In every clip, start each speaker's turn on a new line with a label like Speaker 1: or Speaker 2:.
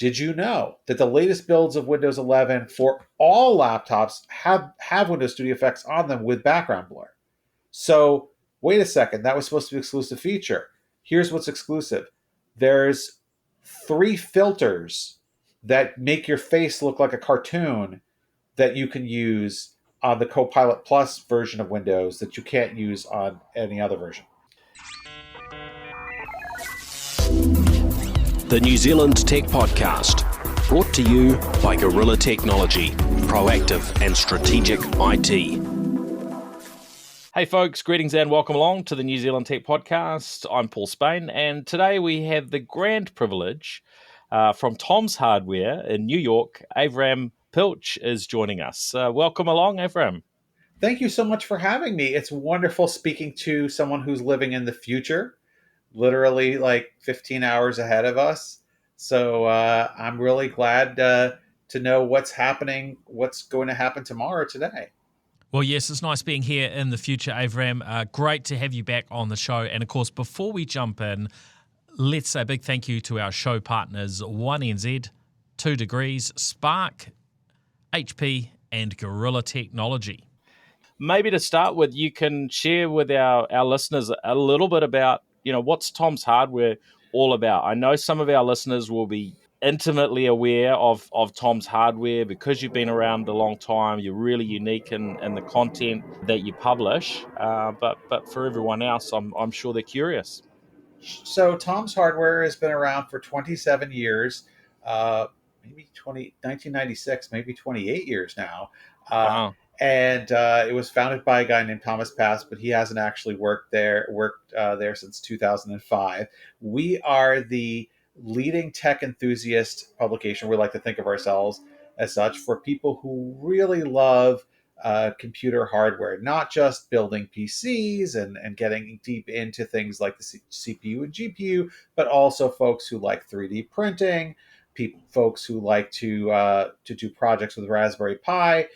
Speaker 1: Did you know that the latest builds of Windows 11 for all laptops have Windows Studio Effects on them with background blur? So wait a second, that was supposed to be an exclusive feature. Here's what's exclusive. There's 3 filters that make your face look like a cartoon that you can use on the Copilot Plus version of Windows that you can't use on any other version.
Speaker 2: The New Zealand Tech Podcast, brought to you by Gorilla Technology, proactive and strategic IT.
Speaker 3: Hey folks, greetings and welcome along to the New Zealand Tech Podcast. I'm Paul Spain, and today we have the grand privilege from Tom's Hardware in New York. Avram Pilch is joining us. Welcome along, Avram.
Speaker 1: Thank you so much for having me. It's wonderful speaking to someone who's living in the future, literally like 15 hours ahead of us. So I'm really glad to know what's happening, what's going to happen tomorrow today.
Speaker 4: Well, yes, it's nice being here in the future, Avram. Great to have you back on the show. And of course, before we jump in, let's say a big thank you to our show partners, 1NZ, 2 Degrees, Spark, HP, and Gorilla Technology.
Speaker 3: Maybe to start with, you can share with our listeners a little bit about, what's Tom's Hardware all about. I know some of our listeners will be intimately aware of Tom's Hardware because you've been around a long time. You're really unique in the content that you publish. But for everyone else, I'm sure they're curious.
Speaker 1: So Tom's Hardware has been around for 27 years, maybe 1996, maybe 28 years now.
Speaker 3: Wow.
Speaker 1: And it was founded by a guy named Thomas Pass, but he hasn't actually worked there since 2005. We are the leading tech enthusiast publication. We like to think of ourselves as such for people who really love computer hardware, not just building PCs and getting deep into things like the CPU and GPU, but also folks who like 3D printing, folks who like to do projects with Raspberry Pi.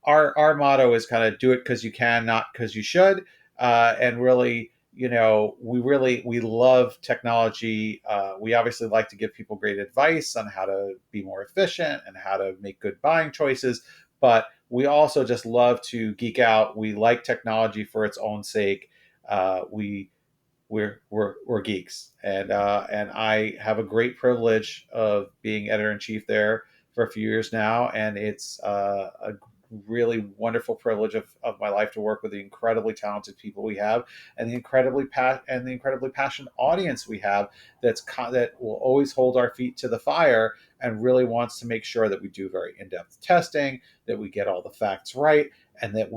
Speaker 1: Our motto is kind of do it because you can, not because you should. And really, we love technology. We obviously like to give people great advice on how to be more efficient and how to make good buying choices. But we also just love to geek out. We like technology for its own sake. We're geeks, and I have a great privilege of being editor-in-chief there for a few years now, and it's a really wonderful privilege of my life to work with the incredibly talented people we have and the incredibly passionate audience we have that will always hold our feet to the fire and really wants to make sure that we do very in-depth testing, that we get all the facts right, and that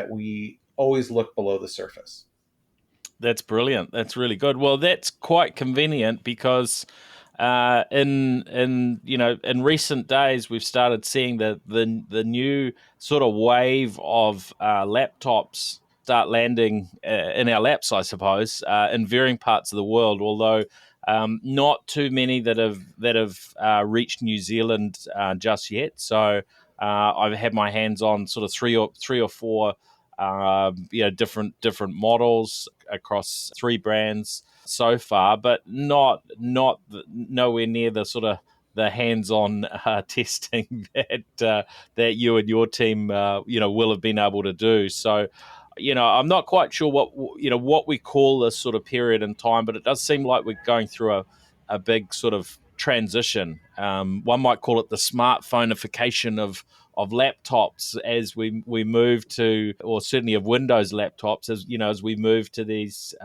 Speaker 1: we always look below the surface.
Speaker 3: That's brilliant. That's really good. Well, that's quite convenient because in recent days we've started seeing the new sort of wave of laptops start landing in our laps, I suppose, in varying parts of the world. Although not too many that have reached New Zealand just yet. So I've had my hands on sort of three or four different models across 3 brands so far, but not nowhere near the sort of the hands-on testing that you and your team will have been able to do. So I'm not quite sure what we call this sort of period in time, but it does seem like we're going through a big sort of transition. One might call it the smartphoneification of laptops as we move to, or certainly of Windows laptops, as we move to these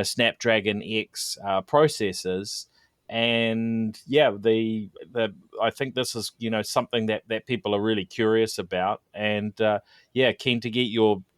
Speaker 3: Snapdragon X processors. And I think this is something that people are really curious about, and keen to get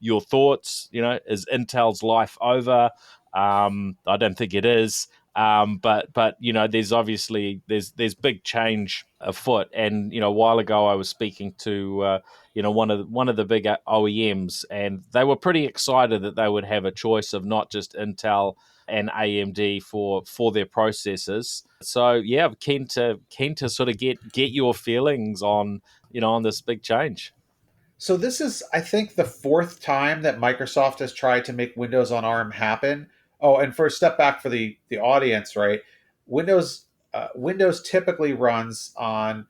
Speaker 3: your thoughts. Is Intel's life over? I don't think it is. But there's obviously there's big change afoot, and a while ago I was speaking to one of the big OEMs, and they were pretty excited that they would have a choice of not just Intel and AMD for their processors. So keen to sort of get your feelings on on this big change.
Speaker 1: So this is, I think, the 4th time that Microsoft has tried to make Windows on ARM happen. Oh, and for a step back for the audience, right? Windows Windows typically runs on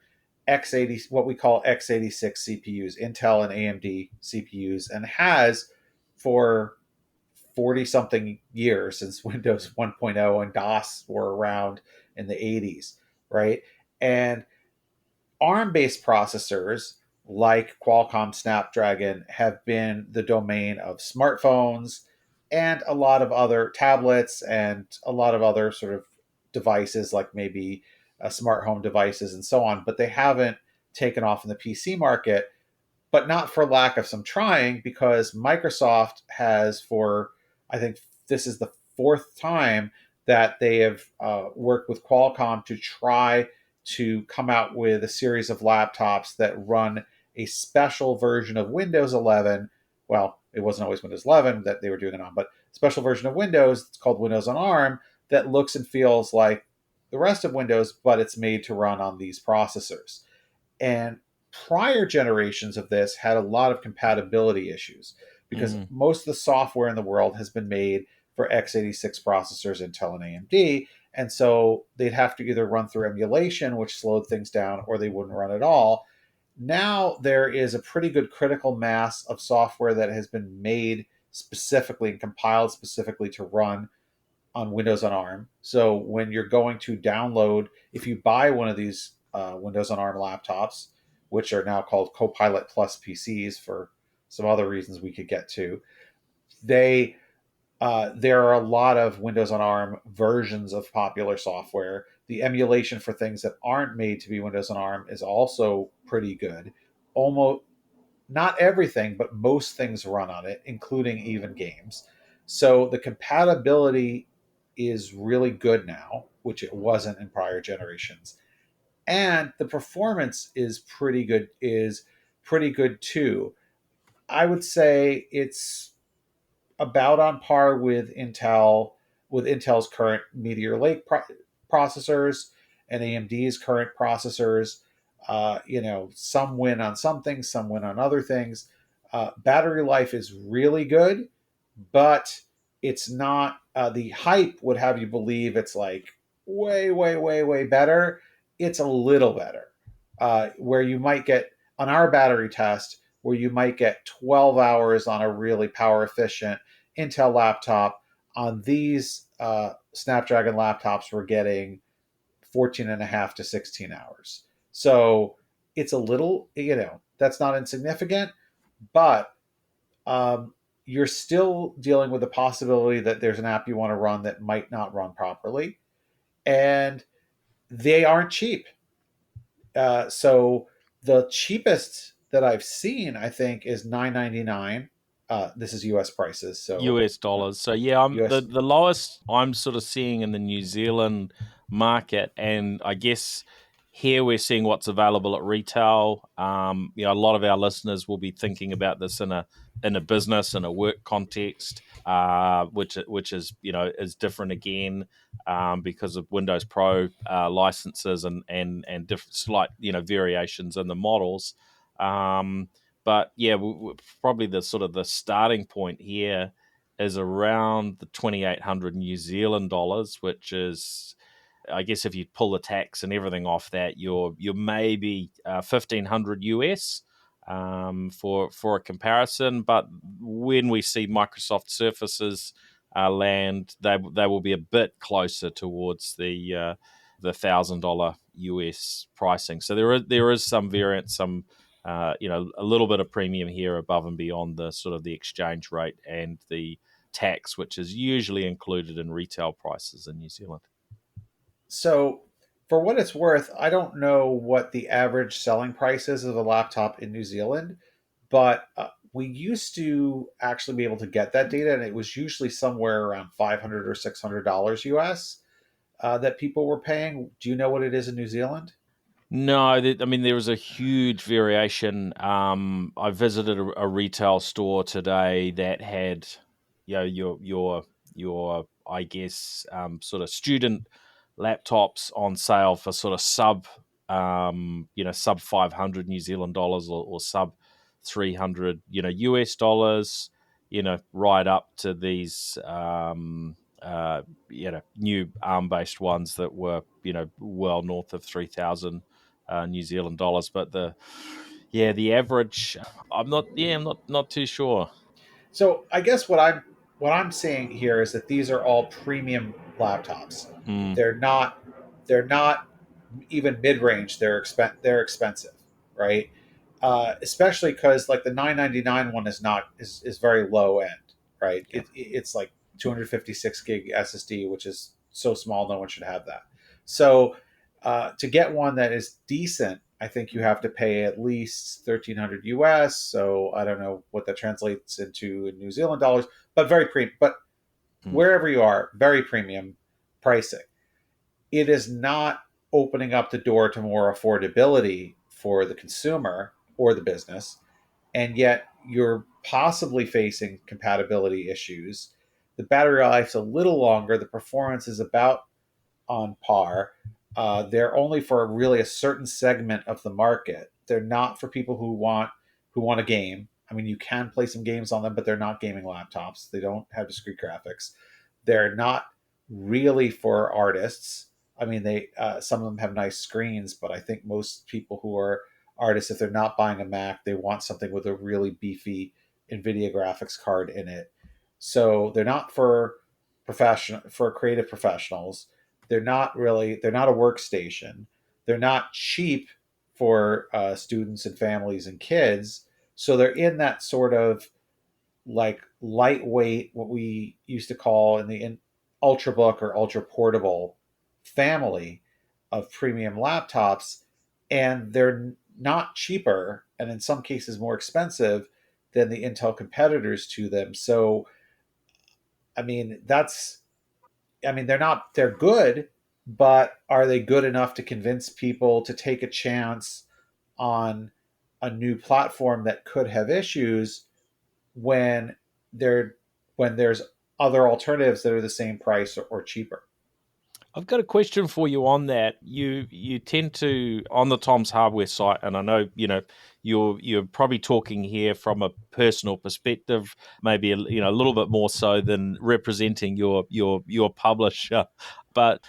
Speaker 1: x80, what we call x86 CPUs, Intel and AMD CPUs, and has for 40 something years since Windows 1.0 and DOS were around in the 80s, right? And ARM based processors like Qualcomm Snapdragon have been the domain of smartphones and a lot of other tablets and a lot of other sort of devices, like maybe smart home devices and so on, but they haven't taken off in the PC market, but not for lack of some trying, because Microsoft has, for I think this is the fourth time that they have worked with Qualcomm to try to come out with a series of laptops that run a special version of Windows 11. Well, it wasn't always Windows 11 that they were doing it on, but special version of Windows. It's called Windows on ARM, that looks and feels like the rest of Windows, but it's made to run on these processors. And prior generations of this had a lot of compatibility issues because
Speaker 3: Mm.
Speaker 1: most of the software in the world has been made for x86 processors, Intel and AMD. And so they'd have to either run through emulation, which slowed things down, or they wouldn't run at all. Now there is a pretty good critical mass of software that has been made specifically and compiled specifically to run on Windows on ARM. So when you're going to download, if you buy one of these Windows on ARM laptops, which are now called Copilot Plus PCs for some other reasons we could get to, they there are a lot of Windows on ARM versions of popular software. The emulation for things that aren't made to be Windows on ARM is also pretty good. Almost not everything, but most things run on it, including even games. So the compatibility is really good now, which it wasn't in prior generations. And the performance is pretty good too. I would say it's about on par with Intel's current Meteor Lake processors and AMD's current processors. Some win on some things, some win on other things. Battery life is really good, but it's not. The hype would have you believe it's like way, way, way, way better. It's a little better. Where you might get on our battery test, where you might get 12 hours on a really power efficient Intel laptop. On these Snapdragon laptops, we're getting 14 and a half to 16 hours. So it's a little, that's not insignificant, but you're still dealing with the possibility that there's an app you want to run that might not run properly. And they aren't cheap. So the cheapest that I've seen, I think, is $9.99. This is US prices. So
Speaker 3: US dollars. So yeah, I'm
Speaker 1: US.
Speaker 3: the lowest I'm sort of seeing in the New Zealand market, and I guess here we're seeing what's available at retail. A lot of our listeners will be thinking about this in a business, in a work context, which is is different again, because of Windows Pro licenses and different slight variations in the models. But yeah, probably the sort of the starting point here is around the 2,800 New Zealand dollars, which is, I guess, if you pull the tax and everything off that, you're maybe 1,500 US, for a comparison. But when we see Microsoft Surfaces land, they will be a bit closer towards the $1,000 US pricing. So there is some variance, some a little bit of premium here above and beyond the sort of the exchange rate and the tax, which is usually included in retail prices in New Zealand.
Speaker 1: So, for what it's worth, I don't know what the average selling price is of a laptop in New Zealand, but we used to actually be able to get that data, and it was usually somewhere around $500 or $600 US that people were paying. Do you know what it is in New Zealand?
Speaker 3: No, I mean there was a huge variation. I visited a retail store today that had, your I guess sort of student laptops on sale for sort of sub 500 New Zealand dollars, or sub 300 US dollars, right up to these new ARM-based ones that were, well north of 3,000 New Zealand dollars. But the average, I'm not too sure.
Speaker 1: So I guess what I'm seeing here is that these are all premium laptops.
Speaker 3: Mm,
Speaker 1: They're not they're not even mid range. They're expensive, right? Especially because like the 999 one is very low end, right?
Speaker 3: yeah.
Speaker 1: It's like 256 gig SSD, which is so small no one should have that. So to get one that is decent, I think you have to pay at least 1,300 US. So I don't know what that translates into in New Zealand dollars, but very premium. But
Speaker 3: Mm.
Speaker 1: wherever you are, very premium pricing. It is not opening up the door to more affordability for the consumer or the business, and yet you're possibly facing compatibility issues. The battery life's a little longer. The performance is about on par. They're only for really a certain segment of the market. They're not for people who want a game. I mean, you can play some games on them, but they're not gaming laptops. They don't have discrete graphics. They're not really for artists. I mean, they some of them have nice screens, but I think most people who are artists, if they're not buying a Mac, they want something with a really beefy NVIDIA graphics card in it. So they're not for creative professionals. They're not a workstation. They're not cheap for students and families and kids. So they're in that sort of like lightweight, what we used to call in ultrabook or ultra portable family of premium laptops, and they're not cheaper, and in some cases more expensive than the Intel competitors to them. So I mean, they're good, but are they good enough to convince people to take a chance on a new platform that could have issues when there when there's other alternatives that are the same price or cheaper?
Speaker 3: I've got a question for you on that. You tend to, on the Tom's Hardware site, and I know you're probably talking here from a personal perspective, maybe a little bit more so than representing your publisher, but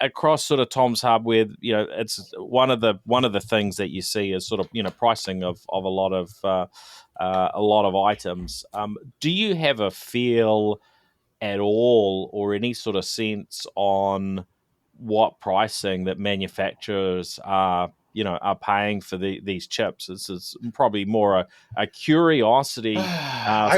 Speaker 3: across sort of Tom's Hardware, it's one of the things that you see is sort of pricing of a lot of items. Do you have a feel at all, or any sort of sense on what pricing that manufacturers are paying for these chips? This is probably more a curiosity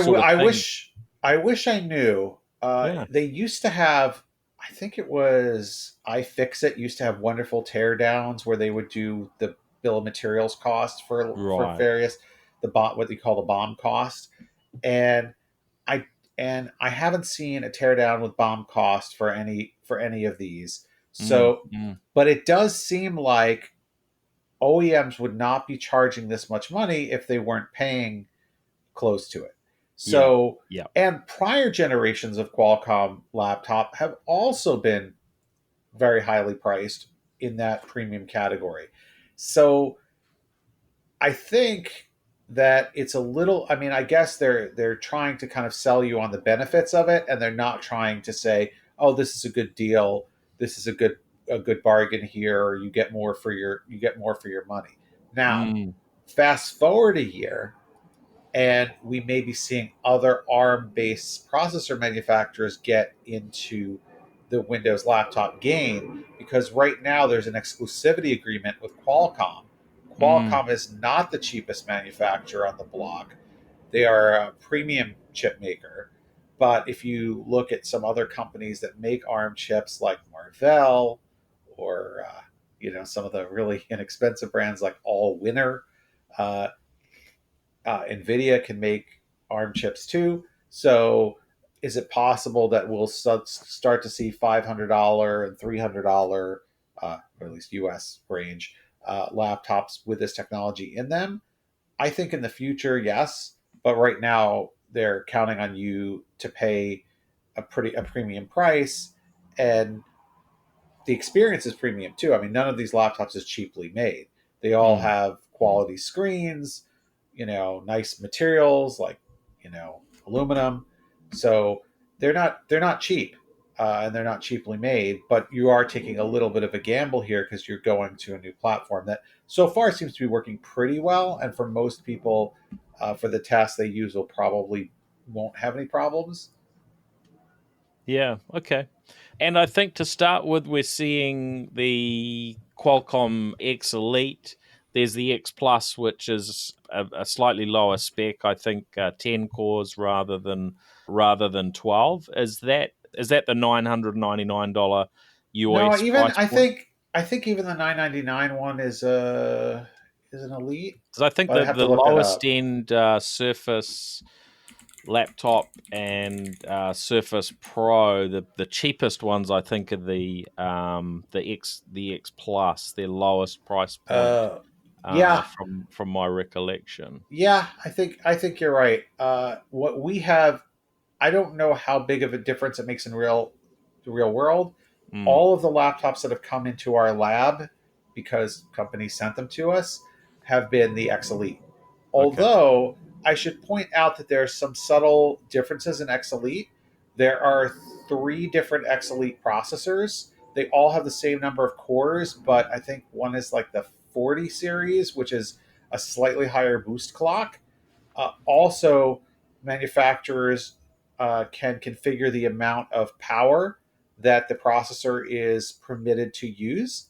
Speaker 3: sort of
Speaker 1: I
Speaker 3: thing.
Speaker 1: wish I knew.
Speaker 3: Yeah,
Speaker 1: They used to have, I think it was iFixit used to have wonderful teardowns where they would do the bill of materials cost for
Speaker 3: right.
Speaker 1: various what they call the BOM cost, and I I haven't seen a teardown with BOM cost for any of these.
Speaker 3: Mm,
Speaker 1: So,
Speaker 3: mm,
Speaker 1: but it does seem like OEMs would not be charging this much money if they weren't paying close to it.
Speaker 3: yeah,
Speaker 1: So,
Speaker 3: yeah.
Speaker 1: and prior generations of Qualcomm laptop have also been very highly priced in that premium category. So, I think that it's a little, I mean, I guess they're trying to kind of sell you on the benefits of it, and they're not trying to say, "Oh, this is a good deal. This is a good bargain here, or you get more for your money." Now,
Speaker 3: Mm,
Speaker 1: fast forward a year, and we may be seeing other ARM based processor manufacturers get into the Windows laptop game, because right now there's an exclusivity agreement with Qualcomm.
Speaker 3: mm,
Speaker 1: Qualcomm is not the cheapest manufacturer on the block. They are a premium chip maker. But if you look at some other companies that make ARM chips like Marvell or some of the really inexpensive brands like Allwinner, uh, NVIDIA can make ARM chips too. So, is it possible that we'll start to see $500 and $300, or at least US range, laptops with this technology in them? I think in the future, yes. But right now, they're counting on you to pay a premium price, and the experience is premium too. I mean, none of these laptops is cheaply made. They all
Speaker 3: mm,
Speaker 1: have
Speaker 3: mm,
Speaker 1: quality screens, nice materials like, aluminum. So they're not cheap. and they're not cheaply made, but you are taking a little bit of a gamble here because you're going to a new platform that so far seems to be working pretty well. And for most people, for the tasks they use, will probably won't have any problems.
Speaker 3: Yeah. Okay. And I think to start with, we're seeing the Qualcomm X Elite. There's the X Plus, which is a slightly lower spec. I think 10 cores rather than 12. Is that the $999
Speaker 1: No,
Speaker 3: US
Speaker 1: even
Speaker 3: price point?
Speaker 1: I think even the 999 one is an elite,
Speaker 3: Because I think
Speaker 1: but I
Speaker 3: that
Speaker 1: have to
Speaker 3: the
Speaker 1: look that
Speaker 3: lowest
Speaker 1: up.
Speaker 3: end Surface laptop and Surface Pro, the cheapest ones I think are the X Plus, their lowest price point
Speaker 1: Uh, yeah,
Speaker 3: from my recollection.
Speaker 1: yeah, I think you're right. What we have, I don't know how big of a difference it makes in the real world.
Speaker 3: Mm,
Speaker 1: All of the laptops that have come into our lab, because companies sent them to us, have been the X Elite.
Speaker 3: okay.
Speaker 1: Although I should point out that there are some subtle differences in X Elite. There are three different X Elite processors. They all have the same number of cores, but I think one is like the 40 series, which is a slightly higher boost clock. Also, manufacturers can configure the amount of power that the processor is permitted to use,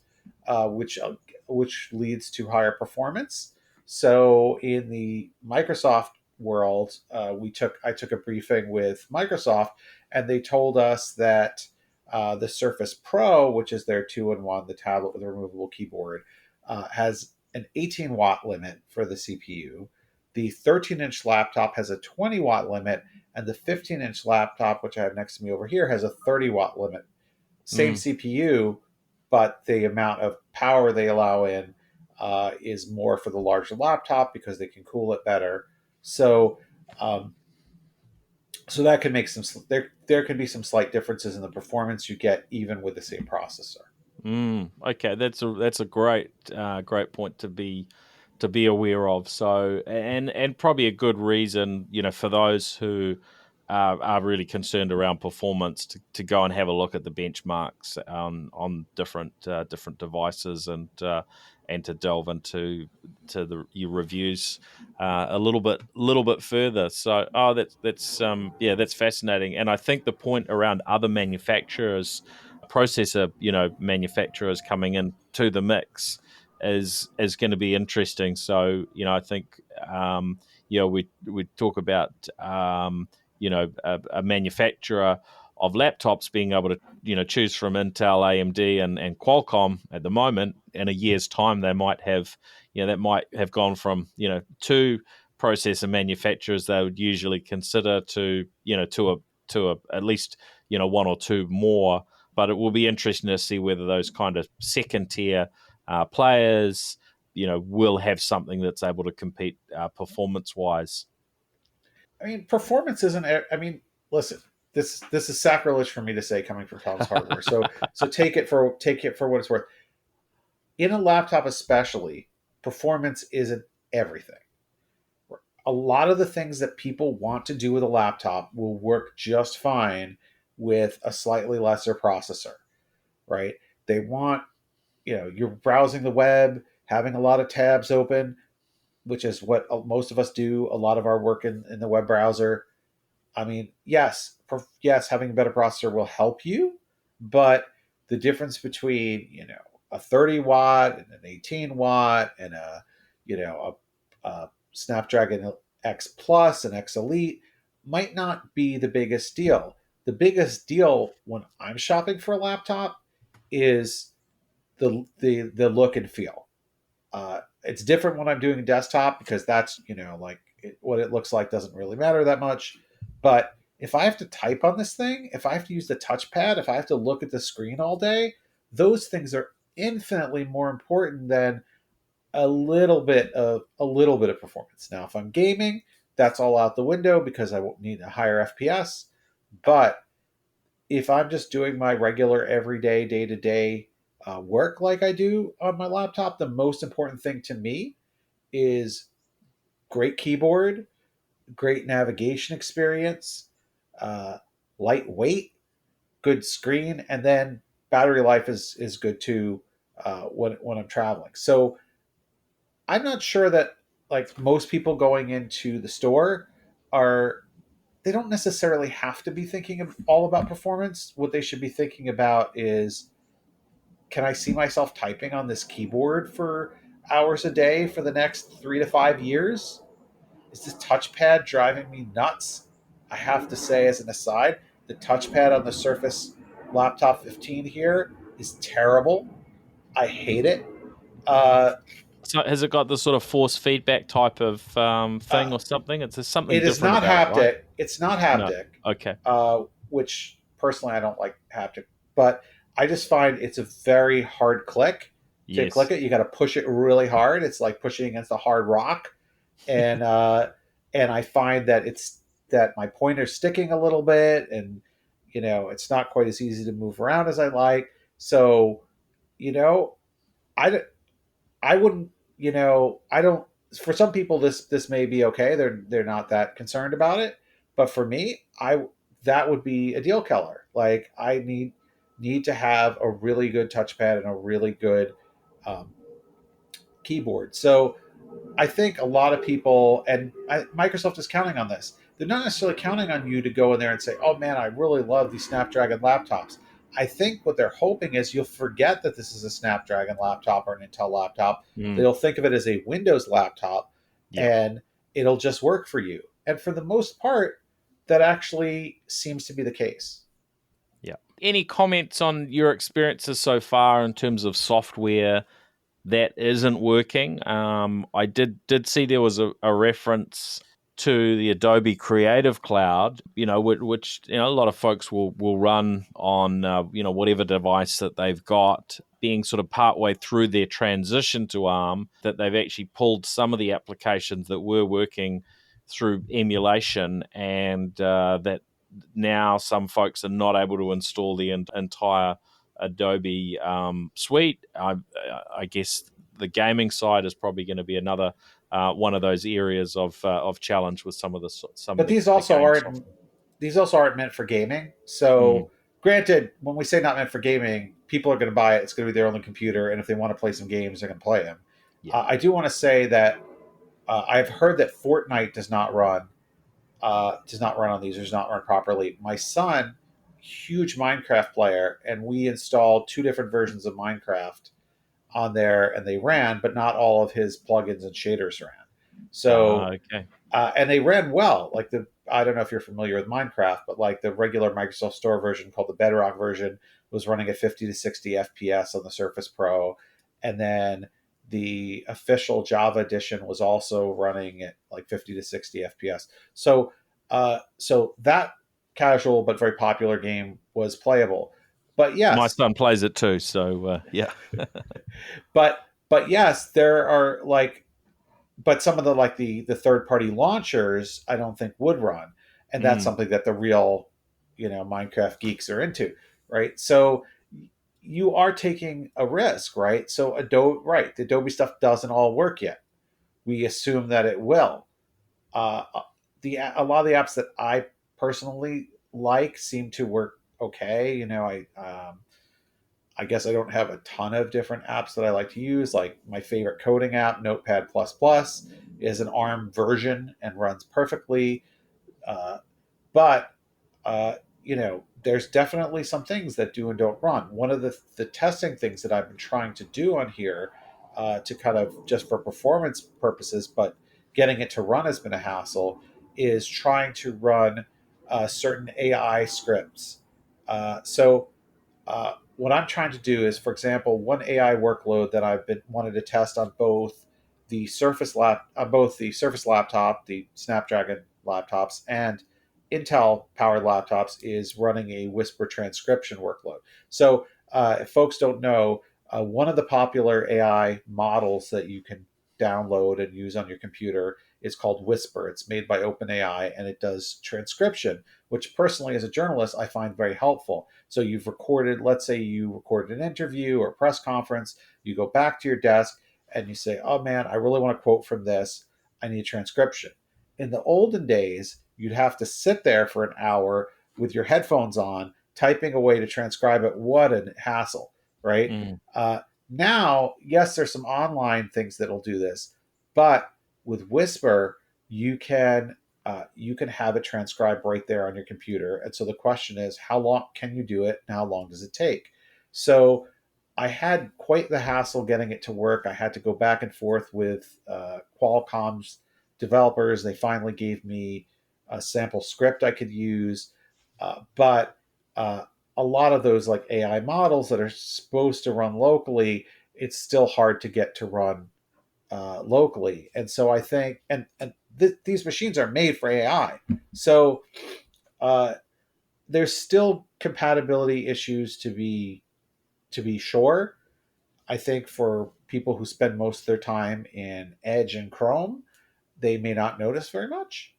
Speaker 1: which leads to higher performance. So, in the Microsoft world, I took a briefing with Microsoft, and they told us that the Surface Pro, which is their two-in-one, the tablet with a removable keyboard, has an 18-watt limit for the CPU. The 13-inch laptop has a 20-watt limit, and the 15-inch laptop, which I have next to me over here, has a 30-watt limit. Same
Speaker 3: Mm,
Speaker 1: CPU, but the amount of power they allow in is more for the larger laptop because they can cool it better. So, um, so that can make there can be some slight differences in the performance you get even with the same processor.
Speaker 3: okay, that's a great point to be aware of. So, and probably a good reason, for those who are really concerned around performance to go and have a look at the benchmarks on different devices and to delve into your reviews a little bit further. So, that's fascinating. And I think the point around other manufacturers, processor manufacturers coming into the mix is going to be interesting. So I think we talk about a manufacturer of laptops being able to choose from Intel, AMD, and Qualcomm at the moment. In a year's time, they might have that might have gone from two processor manufacturers they would usually consider to at least one or two more. But it will be interesting to see whether those kind of second tier players, will have something that's able to compete performance wise.
Speaker 1: I mean, performance isn't. I mean, listen, this is sacrilege for me to say coming from Tom's Hardware. So take it for what it's worth. In a laptop, especially, performance isn't everything. A lot of the things that people want to do with a laptop will work just fine with a slightly lesser processor, right? They want, you're browsing the web, having a lot of tabs open, which is what most of us do. A lot of our work in the web browser. I mean, yes, having a better processor will help you, but the difference between a 30-watt and an 18-watt and a Snapdragon X Plus and X Elite might not be the biggest deal. The biggest deal when I'm shopping for a laptop is the look and feel. It's different when I'm doing a desktop because that's what it looks like doesn't really matter that much. But if I have to type on this thing, if I have to use the touchpad, if I have to look at the screen all day, those things are infinitely more important than a little bit of performance. Now, if I'm gaming, that's all out the window because I won't need a higher FPS. But if I'm just doing my regular everyday day to day work like I do on my laptop, the most important thing to me is great keyboard, great navigation experience, uh, lightweight, good screen, and then battery life is good too when I'm traveling. So I'm not sure that like most people going into the store are they don't necessarily have to be thinking all about performance. What they should be thinking about is, can I see myself typing on this keyboard for hours a day for the next 3 to 5 years? Is this touchpad driving me nuts? I have to say, as an aside, the touchpad on the Surface Laptop 15 here is terrible. I hate it. Uh,
Speaker 3: So has it got the sort of force feedback type of thing
Speaker 1: uh,
Speaker 3: or something? It's there's something
Speaker 1: it is
Speaker 3: different
Speaker 1: not
Speaker 3: about it, right?
Speaker 1: haptic. It's not
Speaker 3: No.
Speaker 1: haptic,
Speaker 3: Okay.
Speaker 1: which personally I don't like haptic, but I just find it's a very hard click to click
Speaker 3: Yes.
Speaker 1: it. You got to push it really hard. It's like pushing against a hard rock, and I find that it's that my pointer's sticking a little bit, and it's not quite as easy to move around as I like. So you know, I I wouldn't, I don't. For some people, this may be okay. They're not that concerned about it, but for me, I that would be a deal killer. Like I need to have a really good touchpad and a really good um, keyboard. So I think a lot of people, and Microsoft is counting on this. They're not necessarily counting on you to go in there and say, "Oh man, I really love these Snapdragon laptops." I think what they're hoping is you'll forget that this is a Snapdragon laptop or an Intel laptop.
Speaker 3: Mm,
Speaker 1: They'll think of it as a Windows laptop,
Speaker 3: yeah.
Speaker 1: and it'll just work for you. And for the most part, that actually seems to be the case.
Speaker 3: Yeah. Any comments on your experiences so far in terms of software that isn't working? I did see there was a reference to the Adobe Creative Cloud, which a lot of folks will run on whatever device that they've got, being sort of partway through their transition to ARM, that they've actually pulled some of the applications that were working through emulation, and that now some folks are not able to install the entire Adobe suite. I guess the gaming side is probably going to be another one of those areas of challenge with some of
Speaker 1: But
Speaker 3: the game software.
Speaker 1: these also aren't meant for gaming.
Speaker 3: Mm,
Speaker 1: So, granted, when we say not meant for gaming, people are going to buy it. It's going to be their only computer, and if they want to play some games, they're going to play them.
Speaker 3: yeah.
Speaker 1: I do want to say that I've heard that Fortnite does not run on these, or does not run properly. My son, huge Minecraft player, and we installed two different versions of Minecraft on there, and they ran, but not all of his plugins and shaders ran. So
Speaker 3: Okay.
Speaker 1: and they ran well. Like I don't know if you're familiar with Minecraft, but like the regular Microsoft Store version called the Bedrock version was running at 50 to 60 FPS on the Surface Pro, and then the official Java edition was also running at like 50 to 60 FPS. So that casual but very popular game was playable. But
Speaker 3: My
Speaker 1: yes,
Speaker 3: son plays it too, so yeah.
Speaker 1: but yes, there are like but some of the like the third party launchers I don't think would run, and that's
Speaker 3: Mm,
Speaker 1: something that the real Minecraft geeks are into, right? So you are taking a risk, right? So the Adobe stuff doesn't all work yet. We assume that it will. uh, the A lot of the apps that I personally like seem to work okay. I guess I don't have a ton of different apps that I like to use. Like my favorite coding app, Notepad++, is an ARM version and runs perfectly. Uh, but there's definitely some things that do and don't run. One of the testing things that I've been trying to do on here, to kind of just for performance purposes, but getting it to run has been a hassle, is trying to run certain AI scripts. What I'm trying to do is, for example, one AI workload that I've been wanted to test on both the Surface laptop, the Snapdragon laptops, and Intel powered laptops is running a whisper transcription workload. So, if folks don't know, one of the popular AI models that you can download and use on your computer is called Whisper. It's made by OpenAI, and it does transcription, which personally, as a journalist, I find very helpful. So let's say you recorded an interview or press conference, you go back to your desk and you say, "Oh man, I really want to quote from this. I need transcription." In the olden days, you'd have to sit there for an hour with your headphones on typing away to transcribe it, what a hassle, right?
Speaker 3: Mm.
Speaker 1: Now, yes, there's some online things that'll do this, but with Whisper, you can have it transcribed right there on your computer. And so the question is, how long can you do it, and how long does it take? So I had quite the hassle getting it to work. I had to go back and forth with Qualcomm's developers. They finally gave me a sample script I could use, but a lot of those like AI models that are supposed to run locally, it's still hard to get to run locally. And so I think, these machines are made for AI. So uh, there's still compatibility issues to be sure. I think for people who spend most of their time in Edge and Chrome, they may not notice very much,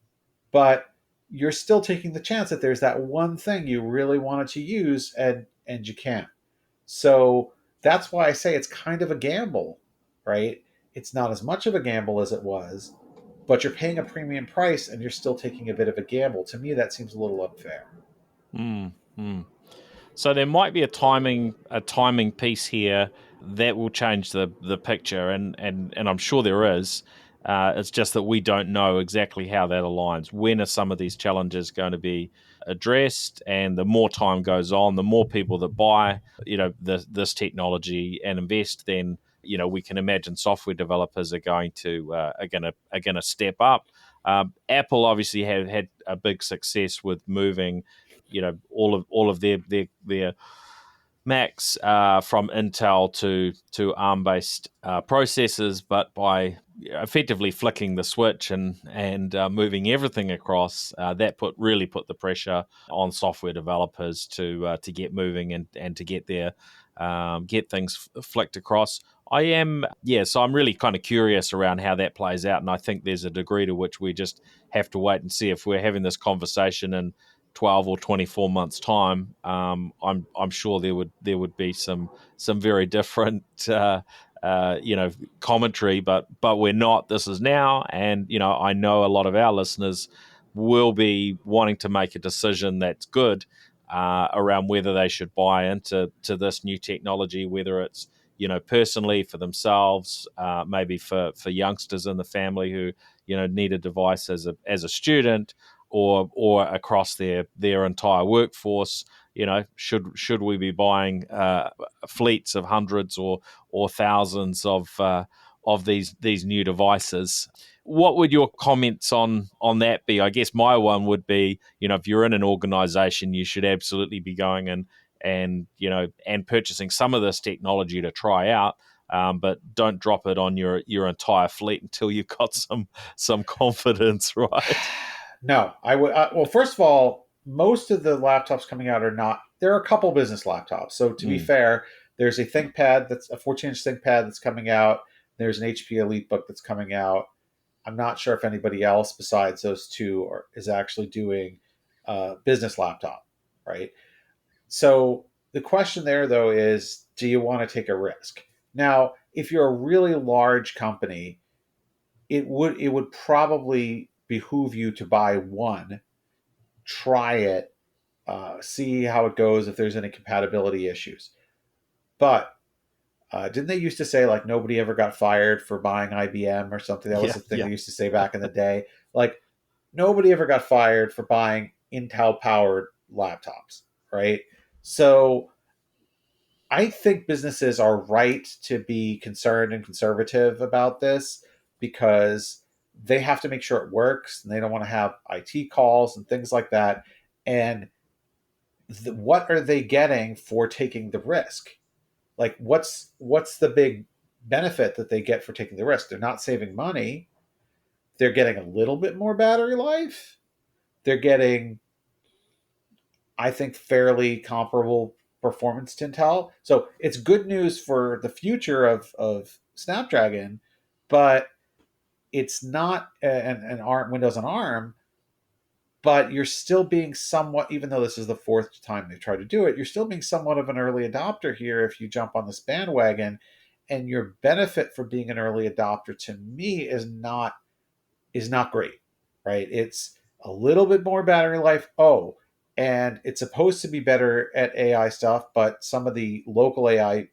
Speaker 1: but you're still taking the chance that there's that one thing you really wanted to use and you can't. So that's why I say it's kind of a gamble, right? It's not as much of a gamble as it was, but you're paying a premium price and you're still taking a bit of a gamble. To me, that seems a little unfair.
Speaker 3: Mm. Mm. So there might be a timing piece here that will change the picture, and I'm sure there is. It's just that we don't know exactly how that aligns. When are some of these challenges going to be addressed? And the more time goes on, the more people that buy, this technology and invest, then we can imagine software developers are going to step up. Apple obviously had a big success with moving all of their Macs from Intel to ARM based processors, but by effectively flicking the switch and moving everything across, that really put the pressure on software developers to get moving and to get things flicked across. So I'm really kind of curious around how that plays out, and I think there's a degree to which we just have to wait and see. If we're having this conversation in 12 or 24 months time, I'm sure there would be some very different commentary, but we're not. This is now, and I know a lot of our listeners will be wanting to make a decision that's good around whether they should buy into this new technology, whether it's personally for themselves, maybe for youngsters in the family who need a device as a student, or across their entire workforce. Should we be buying fleets of hundreds or thousands of these new devices? What would your comments on that be? I guess my one would be, if you're in an organization, you should absolutely be going and purchasing some of this technology to try out. But don't drop it on your entire fleet until you've got some confidence, right?
Speaker 1: No, I would. Well, first of all, most of the laptops coming out are not. There are a couple business laptops. So to be
Speaker 3: Mm.
Speaker 1: fair, there's a ThinkPad that's a 14-inch ThinkPad that's coming out. There's an HP EliteBook that's coming out. I'm not sure if anybody else besides those two is actually doing a business laptop, right? So the question there, though, is do you want to take a risk? Now, if you're a really large company, it would probably behoove you to buy one, try it, see how it goes if there's any compatibility issues. But didn't they used to say like nobody ever got fired for buying IBM or something? That was
Speaker 3: Yeah,
Speaker 1: the thing
Speaker 3: yeah.
Speaker 1: they used to say back in the day. Like nobody ever got fired for buying Intel powered laptops, right? So I think businesses are right to be concerned and conservative about this because they have to make sure it works and they don't want to have IT calls and things like that. And what are they getting for taking the risk? Like what's the big benefit that they get for taking the risk? They're not saving money. They're getting a little bit more battery life. They're getting, I think, fairly comparable performance to Intel. So it's good news for the future of Snapdragon, but it's not an ARM Windows on ARM. But you're still being somewhat, even though this is the fourth time they've tried to do it, you're still being somewhat of an early adopter here if you jump on this bandwagon. And your benefit for being an early adopter to me is not great, right? It's a little bit more battery life. Oh, and it's supposed to be better at AI stuff, but some of the local AI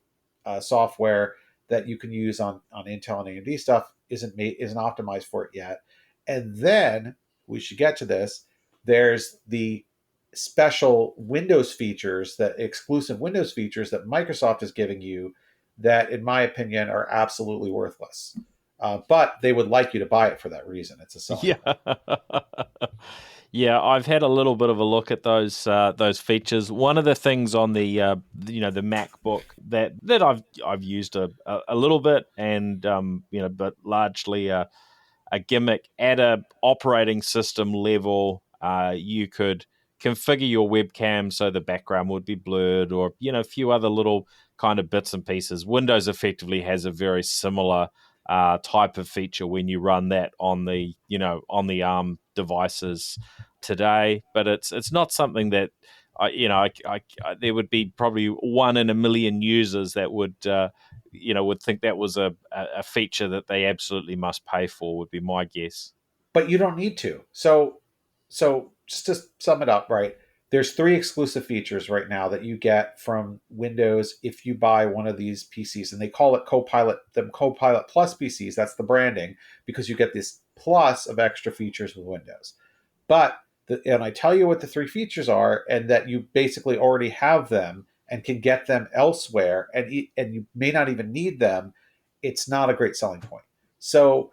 Speaker 1: software that you can use on Intel and AMD stuff isn't optimized for it yet. And then we should get to this. There's the special Windows features, that exclusive Windows features that Microsoft is giving you, that, in my opinion, are absolutely worthless. But they would like you to buy it for that reason. It's a selling point.
Speaker 3: Yeah. Yeah, I've had a little bit of a look at those features. One of the things on the the MacBook that I've used a little bit, and but largely a gimmick at a operating system level. You could configure your webcam so the background would be blurred, or a few other little kind of bits and pieces. Windows effectively has a very similar type of feature when you run that on the ARM devices today, but it's not something that there would be probably 1 in a million users that would think that was a feature that they absolutely must pay for, would be my guess.
Speaker 1: But you don't need to. So just to sum it up, right? There's three exclusive features right now that you get from Windows if you buy one of these PCs, and they call it Copilot, the Copilot Plus PCs. That's the branding, because you get this plus of extra features with Windows. But and I tell you what the three features are, and that you basically already have them and can get them elsewhere, and you may not even need them. It's not a great selling point. So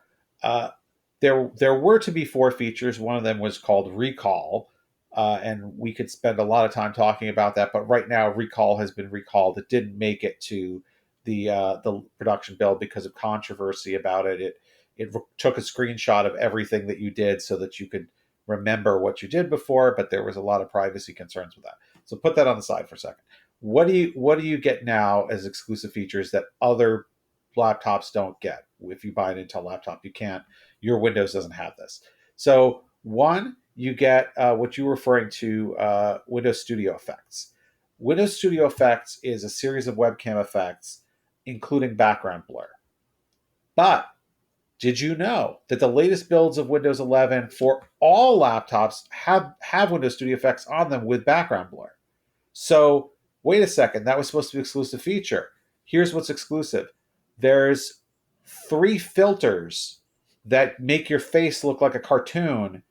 Speaker 1: there were to be four features. One of them was called Recall, and we could spend a lot of time talking about that. But right now, Recall has been recalled. It didn't make it to the production build because of controversy about it. It took a screenshot of everything that you did so that you could remember what you did before, but there was a lot of privacy concerns with that. So put that on the side for a second. What do you get now as exclusive features that other laptops don't get? If you buy an Intel laptop, you can't. Your Windows doesn't have this. So one, you get what you're referring to, Windows Studio Effects. Windows Studio Effects is a series of webcam effects, including background blur. But did you know that the latest builds of Windows 11 for all laptops have Windows Studio Effects on them with background blur? So wait a second, that was supposed to be an exclusive feature. Here's what's exclusive. There's three filters that make your face look like a cartoon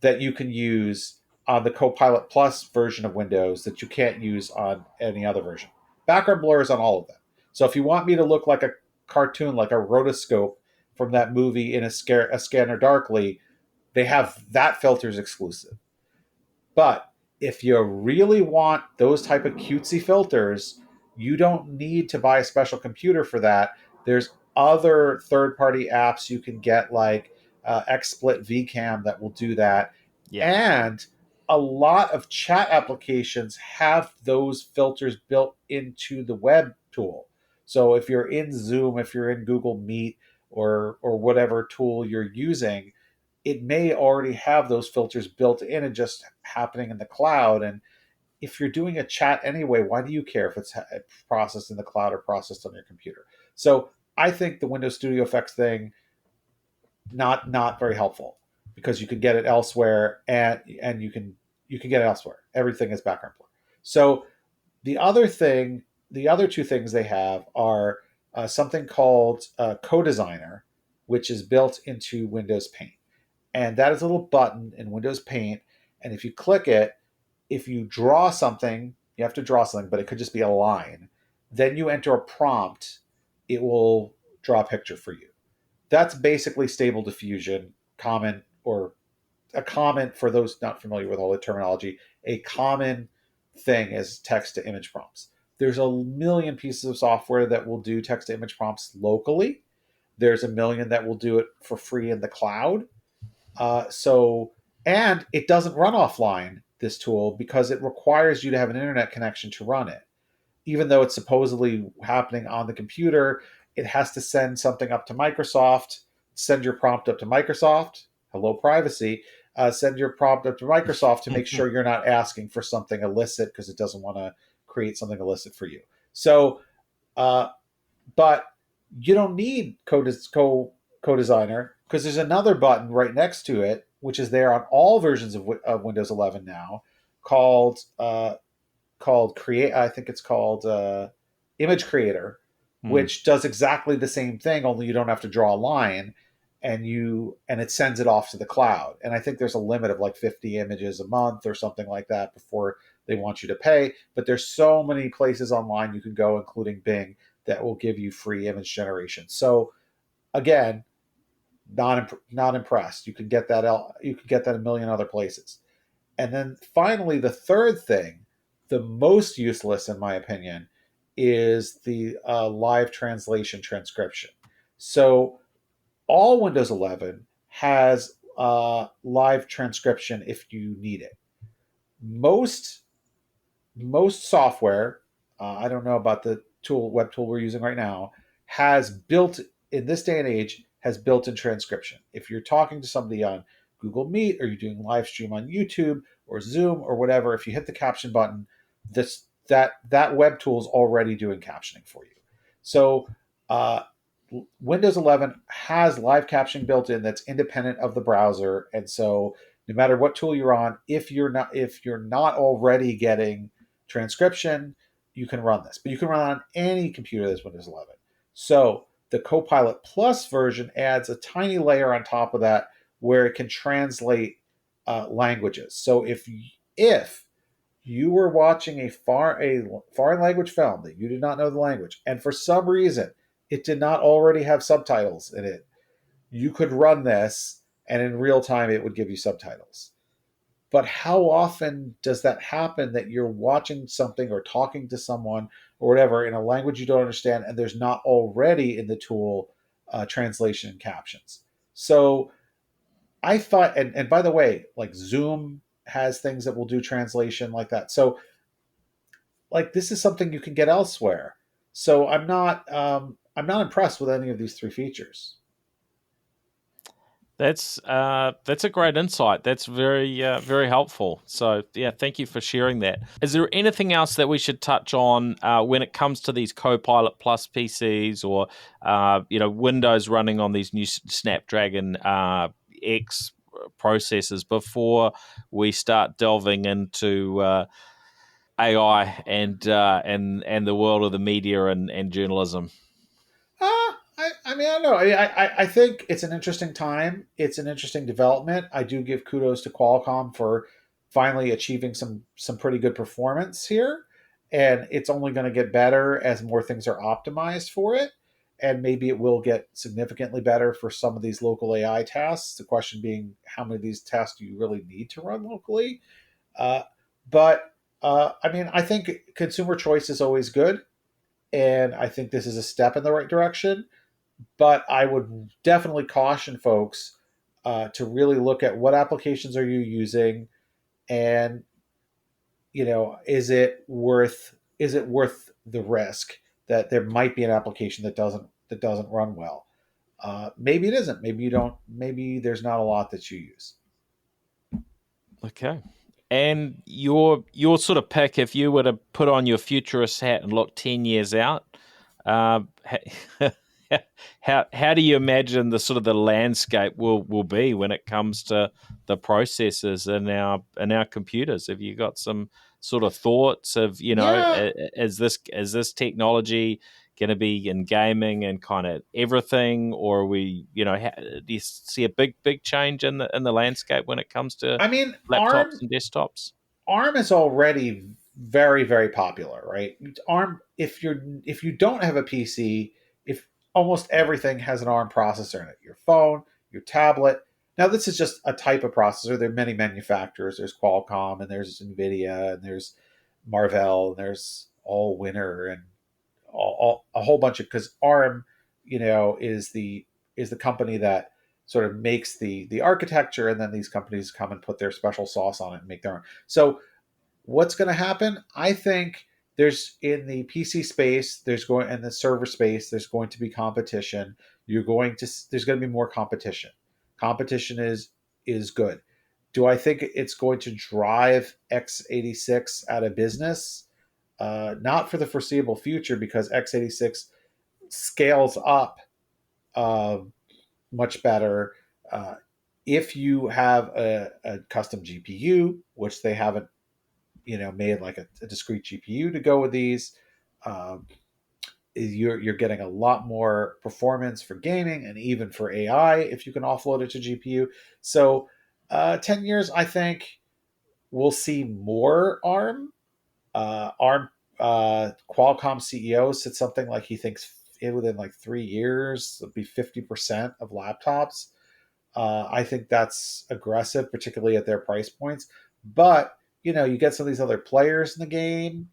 Speaker 1: that you can use on the Copilot Plus version of Windows that you can't use on any other version. Background blur is on all of them. So if you want me to look like a cartoon, like a rotoscope from that movie in a Scanner Darkly, they have that filter's exclusive. But if you really want those type of cutesy filters, you don't need to buy a special computer for that. There's other third-party apps you can get, like XSplit VCam, that will do that.
Speaker 3: Yeah.
Speaker 1: And a lot of chat applications have those filters built into the web tool. So if you're in Zoom, if you're in Google Meet, or whatever tool you're using, it may already have those filters built in and just happening in the cloud. And if you're doing a chat anyway, why do you care if it's processed in the cloud or processed on your computer? So I think the Windows Studio Effects thing, not very helpful, because you could get it elsewhere, and you can get it elsewhere. Everything is background blur. So the other two things they have are something called Co-Designer, which is built into Windows Paint. And that is a little button in Windows Paint. And if you click it, if you draw something, you have to draw something, but it could just be a line. Then you enter a prompt, it will draw a picture for you. That's basically Stable Diffusion, common, or a common, for those not familiar with all the terminology, a common thing is text to image prompts. There's a million pieces of software that will do text to image prompts locally. There's a million that will do it for free in the cloud. And it doesn't run offline, this tool, because it requires you to have an internet connection to run it. Even though it's supposedly happening on the computer, it has to send something up to Microsoft, send your prompt up to Microsoft. Hello, privacy. Send your prompt up to Microsoft to make sure you're not asking for something illicit, because it doesn't want to create something illicit for you. So, but you don't need Co-Designer, because there's another button right next to it, which is there on all versions of Windows 11 now, called create. I think it's called Image Creator,
Speaker 3: Hmm.
Speaker 1: which does exactly the same thing. Only you don't have to draw a line, and it sends it off to the cloud. And I think there's a limit of like 50 images a month or something like that before they want you to pay. But there's so many places online you can go, including Bing, that will give you free image generation. So again, not impressed. You can get that you can get that a million other places. And then finally, the third thing, the most useless in my opinion, is the live translation transcription. So all Windows 11 has live transcription if you need it. Most most software, I don't know about the web tool we're using right now, has built in this day and age has built-in transcription. If you're talking to somebody on Google Meet or you're doing live stream on YouTube or Zoom or whatever, if you hit the caption button, that web tool is already doing captioning for you. So uh, Windows 11 has live captioning built in that's independent of the browser, and so no matter what tool you're on, if you're not already getting transcription, you can run this. But you can run on any computer that's Windows 11. So the Copilot Plus version adds a tiny layer on top of that where it can translate languages. So if you were watching a foreign language film that you did not know the language, and for some reason it did not already have subtitles in it, you could run this, and in real time it would give you subtitles. But how often does that happen that you're watching something or talking to someone or whatever in a language you don't understand and there's not already in the tool translation and captions? So I thought, and by the way, like Zoom has things that will do translation like that. So like this is something you can get elsewhere. So I'm not impressed with any of these three features.
Speaker 3: That's a great insight. That's very helpful. So yeah, thank you for sharing that. Is there anything else that we should touch on when it comes to these Copilot Plus PCs or Windows running on these new Snapdragon X processors before we start delving into AI and the world of the media and journalism?
Speaker 1: I mean, I don't know. I think it's an interesting time. It's an interesting development. I do give kudos to Qualcomm for finally achieving some pretty good performance here, and it's only going to get better as more things are optimized for it. And maybe it will get significantly better for some of these local AI tasks. The question being, how many of these tasks do you really need to run locally? Uh, but I mean, I think consumer choice is always good, and I think this is a step in the right direction, but I would definitely caution folks to really look at what applications are you using, and is it worth the risk that there might be an application that doesn't run well. Maybe it isn't. Maybe you don't. Maybe there's not a lot that you use.
Speaker 3: Okay. And your sort of pick, if you were to put on your futurist hat and look 10 years out, uh, how do you imagine the sort of the landscape will be when it comes to the processors in our computers? Have you got some sort of thoughts of
Speaker 1: Yeah,
Speaker 3: is this technology going to be in gaming and kind of everything, or are we do you see a big change in the landscape when it comes to
Speaker 1: I mean,
Speaker 3: laptops and desktops?
Speaker 1: ARM is already very popular, right? ARM, if you don't have a PC, if almost everything has an ARM processor in it, your phone, your tablet. Now, this is just a type of processor. There are many manufacturers. There's Qualcomm, and there's Nvidia, and there's Marvell, and there's Allwinner, and a whole bunch of, because ARM, is the company that sort of makes the architecture, and then these companies come and put their special sauce on it and make their own. So what's going to happen? I think there's in the PC space, there's going in the server space, there's going to be competition. There's going to be more competition. Competition is good. Do I think it's going to drive x86 out of business? Not for the foreseeable future, because x86 scales up uh, much better. Uh, if you have a custom GPU, which they haven't made like a discrete GPU to go with these. Um, you're getting a lot more performance for gaming and even for AI if you can offload it to GPU. So 10 years, I think we'll see more ARM. ARM Qualcomm CEO said something like he thinks within like 3 years it'll be 50% of laptops. I think that's aggressive, particularly at their price points. But you get some of these other players in the game.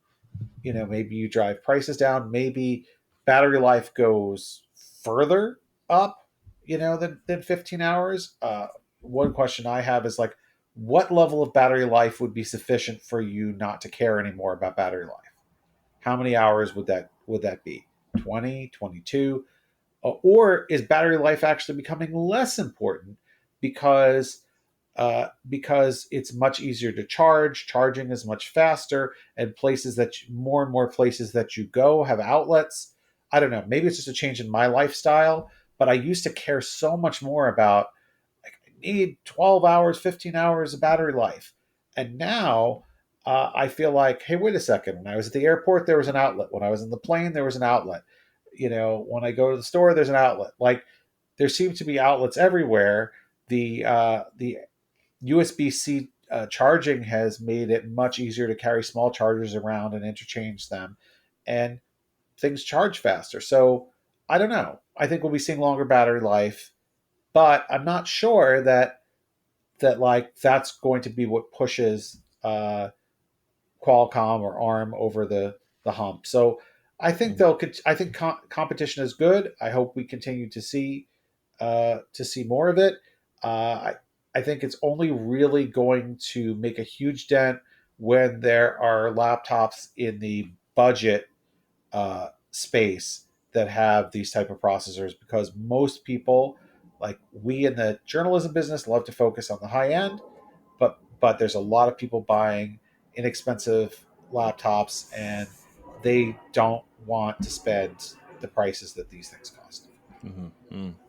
Speaker 1: Maybe you drive prices down. Maybe battery life goes further up, than 15 hours. One question I have is like, what level of battery life would be sufficient for you not to care anymore about battery life? How many hours would that be? 20, 22? Or is battery life actually becoming less important because it's much easier to charge. Charging is much faster, and more and more places that you go have outlets. I don't know. Maybe it's just a change in my lifestyle, but I used to care so much more about like I need 12 hours, 15 hours of battery life, and now I feel like, hey, wait a second. When I was at the airport, there was an outlet. When I was in the plane, there was an outlet. When I go to the store, there's an outlet. Like there seem to be outlets everywhere. The USB-C charging has made it much easier to carry small chargers around and interchange them, and things charge faster. So I don't know. I think we'll be seeing longer battery life, but I'm not sure that like that's going to be what pushes Qualcomm or ARM over the hump. So I think
Speaker 3: Mhm.
Speaker 1: they'll. I think competition is good. I hope we continue to see more of it. I think it's only really going to make a huge dent when there are laptops in the budget space that have these type of processors, because most people, like we in the journalism business, love to focus on the high end, but there's a lot of people buying inexpensive laptops and they don't want to spend the prices that these things cost.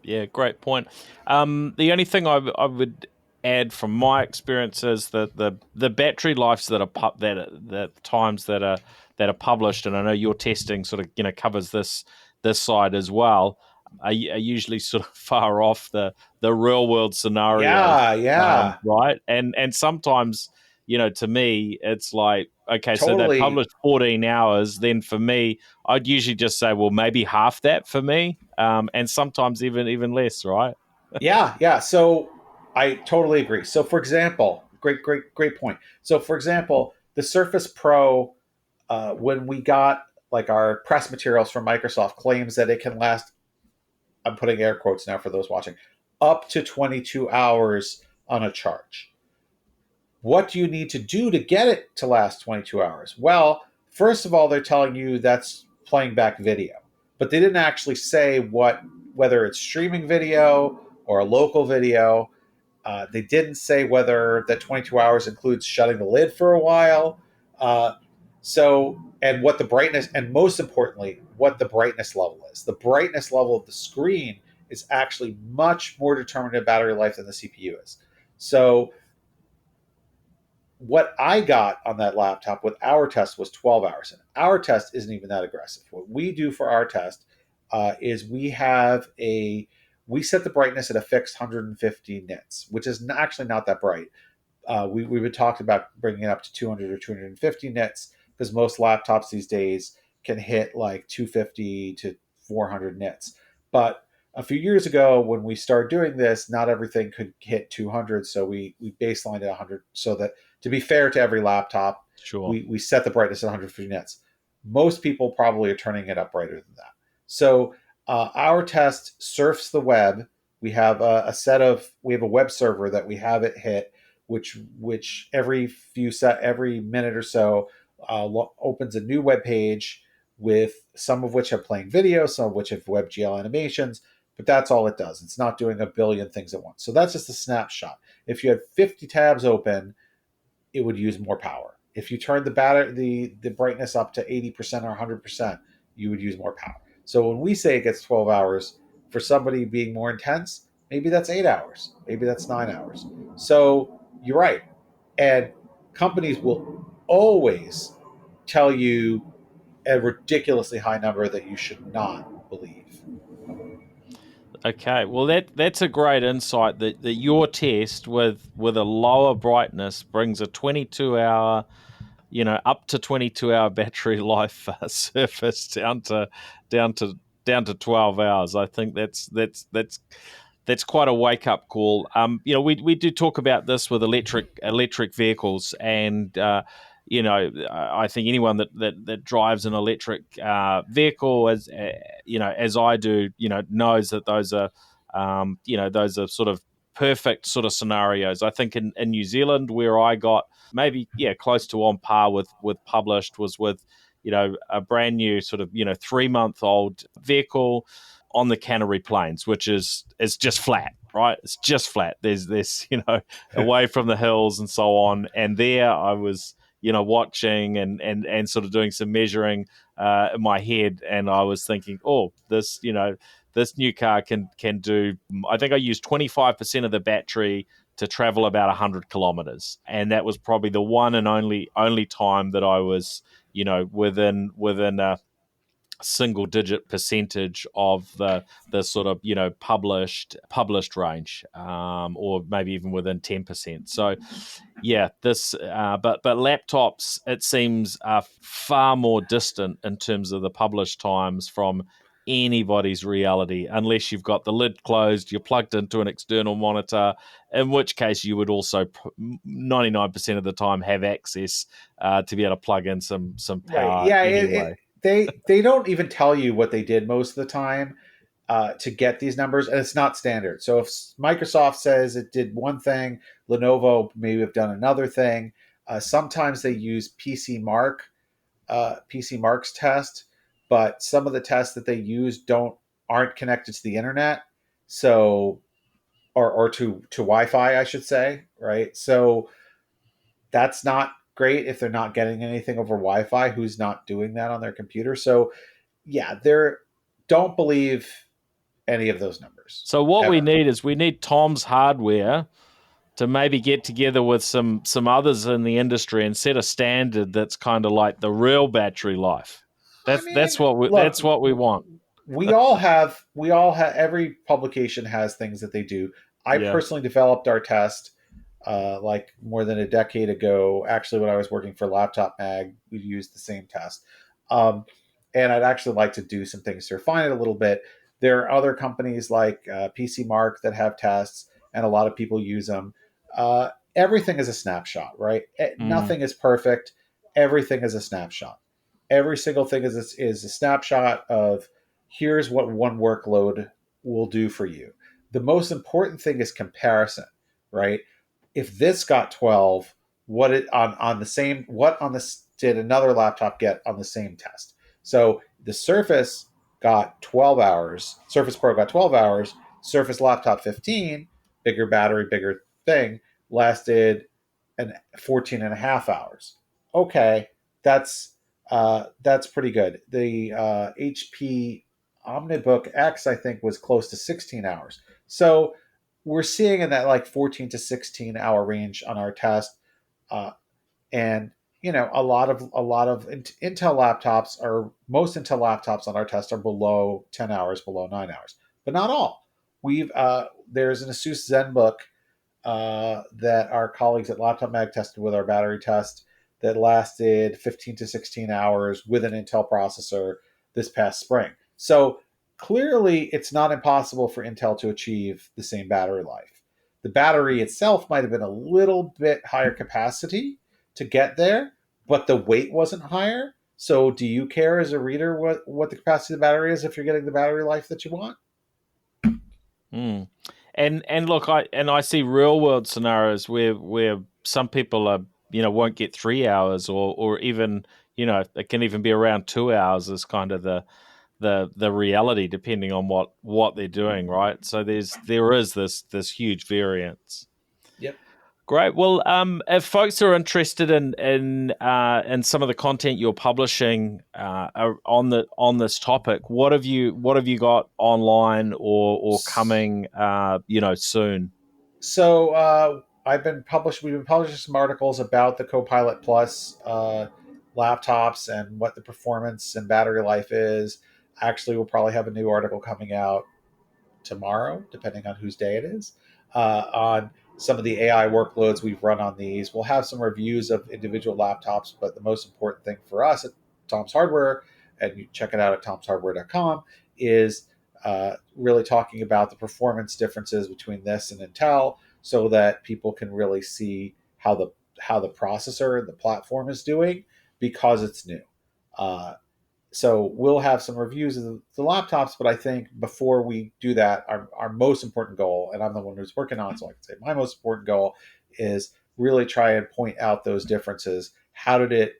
Speaker 3: Yeah, great point. The only thing I would add from my experience is that the battery lives that are the times that are published, and I know your testing sort of covers this side as well, are usually sort of far off the real world scenario,
Speaker 1: Yeah, yeah,
Speaker 3: right? And sometimes to me it's like, okay, so they
Speaker 1: totally.
Speaker 3: published 14 hours, then for me I'd usually just say, well, maybe half that for me, and sometimes even less, right?
Speaker 1: Yeah, yeah. So I totally agree. So for example, great point. So for example, the Surface Pro, when we got like our press materials from Microsoft, claims that it can last. I'm putting air quotes now for those watching, up to 22 hours on a charge. What do you need to do to get it to last 22 hours? Well, first of all, they're telling you that's playing back video, but they didn't actually say whether it's streaming video or a local video. They didn't say whether that 22 hours includes shutting the lid for a while. Uh, and what the brightness, and most importantly, what the brightness level is. The brightness level of the screen is actually much more determinant of battery life than the CPU is. So what I got on that laptop with our test was 12 hours. And our test isn't even that aggressive. What we do for our test is we set the brightness at a fixed 150 nits, which is actually not that bright. We've been talking about bringing it up to 200 or 250 nits because most laptops these days can hit like 250 to 400 nits. But a few years ago, when we started doing this, not everything could hit 200, so we baselined at 100. So that to be fair to every laptop,
Speaker 3: Sure.
Speaker 1: we set the brightness at 150 nits. Most people probably are turning it up brighter than that. So our test surfs the web. We have a web server that we have it hit, which every minute or so opens a new web page with some of which have playing video, some of which have WebGL animations, but that's all it does. It's not doing a billion things at once. So that's just a snapshot. If you had 50 tabs open, it would use more power. If you turn the brightness up to 80% or 100%, you would use more power. So when we say it gets 12 hours, for somebody being more intense, maybe that's 8 hours, maybe that's 9 hours. So you're right, and companies will. always tell you a ridiculously high number that you should not believe.
Speaker 3: Okay, well that's a great insight that your test with a lower brightness brings a 22 hour, up to 22 hour battery life surface down to down to 12 hours. I think that's quite a wake up call. We do talk about this with electric vehicles, and I think anyone that drives an electric vehicle, as I do, knows that those are sort of perfect sort of scenarios. I think in New Zealand, where I got maybe close to on par with published, was with a brand new sort of 3-month old vehicle on the Canary Plains, which is just flat, right? It's just flat. There's away from the hills and so on. And there I was watching and sort of doing some measuring in my head, and I was thinking, oh, this new car can do. I think I used 25% of the battery to travel about 100 kilometers, and that was probably the one and only time that I was within a single digit percentage of the sort of published range, or maybe even within 10%. So this but laptops, it seems, are far more distant in terms of the published times from anybody's reality, unless you've got the lid closed, you're plugged into an external monitor, in which case you would also 99% of the time have access to be able to plug in some
Speaker 1: Right.
Speaker 3: power
Speaker 1: Yeah.
Speaker 3: anyway.
Speaker 1: They don't even tell you what they did most of the time to get these numbers, and it's not standard. So if Microsoft says it did one thing, Lenovo maybe have done another thing. Sometimes they use PC Mark's test, but some of the tests that they use aren't connected to the internet, so or to Wi-Fi, I should say, right? So that's not great if they're not getting anything over Wi-Fi. Who's not doing that on their computer? So yeah, they're don't believe any of those numbers
Speaker 3: So what we
Speaker 1: ever.
Speaker 3: need is Tom's Hardware to maybe get together with some others in the industry and set a standard that's kind of like the real battery life.
Speaker 1: I
Speaker 3: That's
Speaker 1: mean,
Speaker 3: that's
Speaker 1: look,
Speaker 3: what we want.
Speaker 1: we all have every publication has things that they do. I
Speaker 3: Yeah.
Speaker 1: personally developed our test like more than a decade ago. Actually, when I was working for Laptop Mag, we used the same test. Um, and I'd actually like to do some things to refine it a little bit. There are other companies like PC Mark that have tests, and a lot of people use them. Everything is a snapshot, right?
Speaker 3: Mm,
Speaker 1: Nothing is perfect. Everything is a snapshot. Every single thing is a snapshot of here's what one workload will do for you. The most important thing is comparison, right? If this got 12, what it on the same what on this did another laptop get on the same test? So the Surface got 12 hours, Surface Pro got 12 hours, Surface Laptop 15, bigger battery, bigger thing, lasted 14 and a half hours. Okay, that's pretty good. The HP OmniBook X, I think, was close to 16 hours. So we're seeing in that like 14 to 16 hour range on our test, uh, and a lot of Intel laptops are most Intel laptops on our test are below 10 hours, below 9 hours, but not all. We've There's an Asus ZenBook that our colleagues at Laptop Mag tested with our battery test that lasted 15 to 16 hours with an Intel processor this past spring. So clearly, it's not impossible for Intel to achieve the same battery life. The battery itself might have been a little bit higher capacity to get there, but the weight wasn't higher. So, do you care as a reader what the capacity of the battery is if you're getting the battery life that you want?
Speaker 3: mm. And look, I see real world scenarios where some people are won't get 3 hours, or even it can even be around 2 hours is kind of the reality, depending on what they're doing, right? So there is this huge variance.
Speaker 1: Yep.
Speaker 3: Great. Well, if folks are interested in some of the content you're publishing on this topic, what have you got online or coming soon?
Speaker 1: So We've been publishing some articles about the Copilot Plus laptops and what the performance and battery life is. Actually, we'll probably have a new article coming out tomorrow, depending on whose day it is, on some of the AI workloads we've run on these. We'll have some reviews of individual laptops, but the most important thing for us at Tom's Hardware, and you check it out at tomshardware.com, is really talking about the performance differences between this and Intel, so that people can really see how the processor and the platform is doing, because it's new. So we'll have some reviews of the laptops, but I think before we do that, our most important goal, and I'm the one who's working on it, so I can say my most important goal, is really try and point out those differences. How did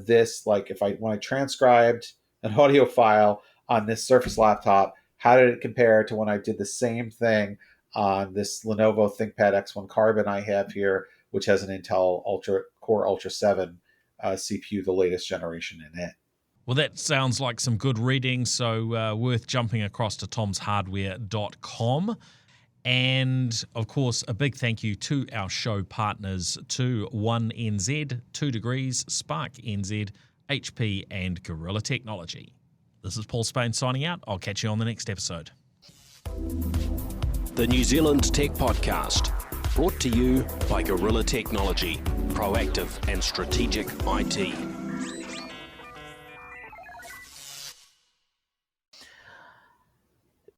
Speaker 1: this, like when I transcribed an audio file on this Surface laptop, how did it compare to when I did the same thing on this Lenovo ThinkPad X1 Carbon I have here, which has an Intel Core Ultra 7 CPU, the latest generation in it.
Speaker 4: Well, that sounds like some good reading, so worth jumping across to tomshardware.com. And, of course, a big thank you to our show partners, to 1NZ, 2 Degrees, Spark NZ, HP, and Gorilla Technology. This is Paul Spain signing out. I'll catch you on the next episode.
Speaker 2: The New Zealand Tech Podcast, brought to you by Gorilla Technology, proactive and strategic IT.